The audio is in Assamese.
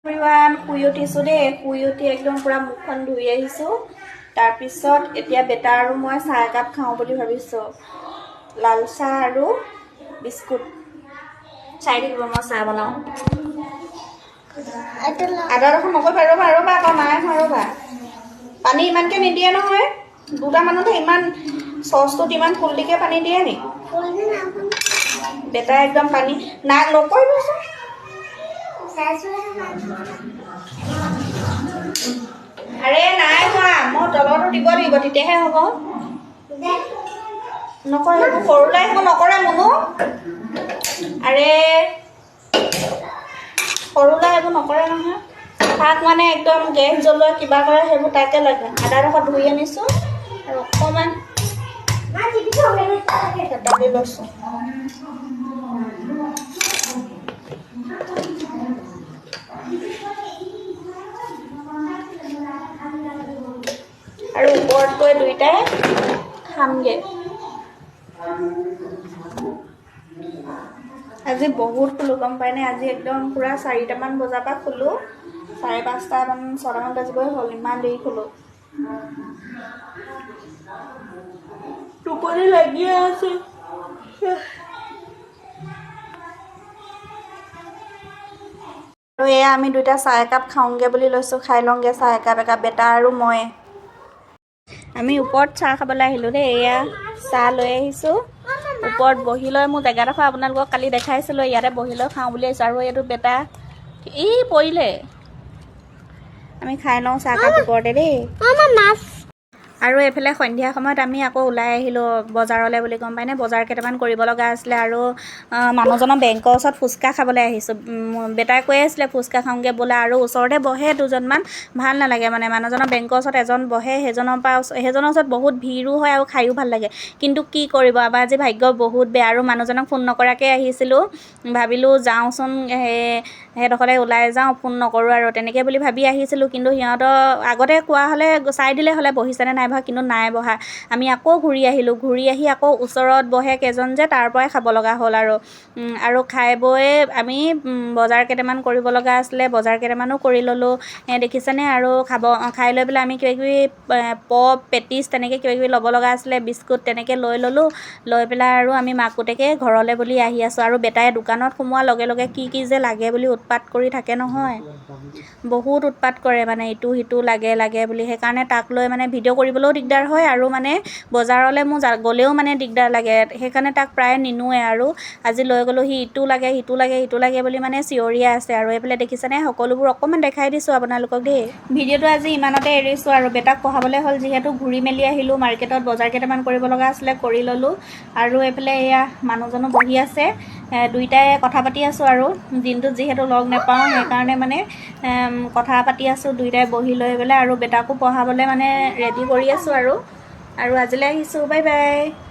এভৰিৱান শুই উঠিছোঁ দেই শুই উঠি একদম পুৰা মুখখন ধুই আহিছোঁ তাৰপিছত এতিয়া বেটা আৰু মই চাহ একাপ খাওঁ বুলি ভাবিছোঁ লাল চাহ আৰু বিস্কুট চাই থাকিব মই চাহ বনাওঁ আদা ৰচোন নকৰিবা ৰ'বা আকৌ নাই ৰ'বা পানী ইমানকৈ নিদিয়ে নহয় দুটা মানুহতে ইমান চচটোত ইমান ফুলটিকৈ পানী দিয়ে নি বেটা একদম পানী নাই নকৰিবচোন আৰে নাই হোৱা মই তলতো দিব লাগিব তেতিয়াহে হ'ব নকৰে সেইবোৰ সৰুলৈ সেইবোৰ নকৰে মনো আৰে সৰুলৈ সেইবোৰ নকৰে নহয় তাক মানে একদম গেছ জ্বলোৱা কিবা কৰে সেইবোৰ তাকে লাগে আদা ডোখৰ ধুই আনিছোঁ আৰু অকণমান কাটি লৈছোঁ আৰু ওপৰত গৈ দুইটাই খামগৈ আজি বহুত শুলোঁ গম পাইনে আজি একদম পূৰা 4টামান বজাৰ পৰা শুলোঁ 5:30মান 6টামান বাজিবই হ'ল ইমান দেৰি শুলোঁ টোপনি লাগিয়ে আছে আৰু এয়া আমি দুইটা চাহ একাপ খাওঁগৈ বুলি লৈছোঁ খাই লওঁগৈ চাহ একাপ বেটা আৰু মই আমি ওপৰত চাহ খাবলৈ আহিলোঁ দেই এয়া চাহ লৈ আহিছোঁ ওপৰত বহি লৈ মোৰ জেগাডোখৰ আপোনালোকক কালি দেখাইছিলোঁ ইয়াতে বহি লৈ খাওঁ বুলি আহিছোঁ আৰু এইটো বেটা পৰিলে আমি খাই লওঁ চাহকাপ ওপৰতে দেই আৰু এইফালে সন্ধিয়া সময়ত আমি আকৌ ওলাই আহিলোঁ বজাৰলৈ বুলি গম পাইনে বজাৰ কেইটামান কৰিব লগা আছিলে আৰু মানুহজনৰ বেংকৰ ওচৰত ফুচকা খাবলৈ আহিছোঁ বেটাই কৈ আছিলে ফুচকা খাওঁগৈ বোলে আৰু ওচৰতে বহে দুজনমান ভাল নালাগে মানে মানুহজনৰ বেংকৰ ওচৰত এজন বহে সেইজনৰ ওচৰত বহুত ভিৰো হয় আৰু খায়ো ভাল লাগে কিন্তু কি কৰিব আমাৰ আজি ভাগ্য বহুত বেয়া আৰু মানুহজনক ফোন নকৰাকৈ আহিছিলোঁ ভাবিলোঁ যাওঁচোন সেইডোখৰতে ওলাই যাওঁ ফোন নকৰোঁ আৰু তেনেকৈ বুলি ভাবি আহিছিলোঁ কিন্তু সিহঁতৰ আগতে কোৱা হ'লে চাই দিলে হ'লে বহিছেনে নাই বহা কিন্তু নাই বহা আমি আকৌ ঘূৰি আহিলোঁ ঘূৰি আহি আকৌ ওচৰত বহে কেইজন যে তাৰ পৰাই খাব লগা হ'ল আৰু খাই বৈ আমি বজাৰ কেইটামান কৰিব লগা আছিলে বজাৰ কেইটামানো কৰি ল'লোঁ দেখিছেনে আৰু খাই লৈ পেলাই আমি কিবাকিবি পপ পেটিছ তেনেকৈ কিবাকিবি ল'ব লগা আছিলে বিস্কুট তেনেকৈ লৈ ল'লোঁ লৈ পেলাই আৰু আমি মাক পুতেকে ঘৰলৈ বুলি আহি আছোঁ আৰু বেটাই দোকানত সোমোৱাৰ লগে লগে কি যে লাগে বুলি উৎপাত কৰি থাকে নহয় বহুত উৎপাত কৰে মানে ইটো সিটো লাগে বুলি সেইকাৰণে তাক লৈ মানে ভিডিঅ' কৰিবলৈও দিগদাৰ হয় আৰু মানে বজাৰলৈ মোৰ গ'লেও মানে দিগদাৰ লাগে সেইকাৰণে তাক প্ৰায় নিনোৱে আৰু আজি লৈ গ'লোঁ সি ইটো লাগে বুলি মানে চিঞৰিয়ে আছে আৰু এইফালে দেখিছেনে সকলোবোৰ অকণমান দেখাই দিছোঁ আপোনালোকক দেই ভিডিঅ'টো আজি ইমানতে এৰিছোঁ আৰু বেটাক পঢ়াবলৈ হ'ল যিহেতু ঘূৰি মেলি আহিলোঁ মাৰ্কেটত বজাৰ কেইটামান কৰিব লগা আছিলে কৰি ল'লোঁ আৰু এইফালে এয়া মানুহজনো বহি আছে দুইটাই কথা পাতি আছোঁ আৰু দিনটোত যিহেতু লগ নাপাওঁ সেইকাৰণে মানে কথা পাতি আছোঁ দুইটাই বহি লৈ পেলাই আৰু বেটাকো পঢ়াবলৈ মানে ৰেডি কৰি আছোঁ আৰু আজিলৈ আহিছোঁ বাই বাই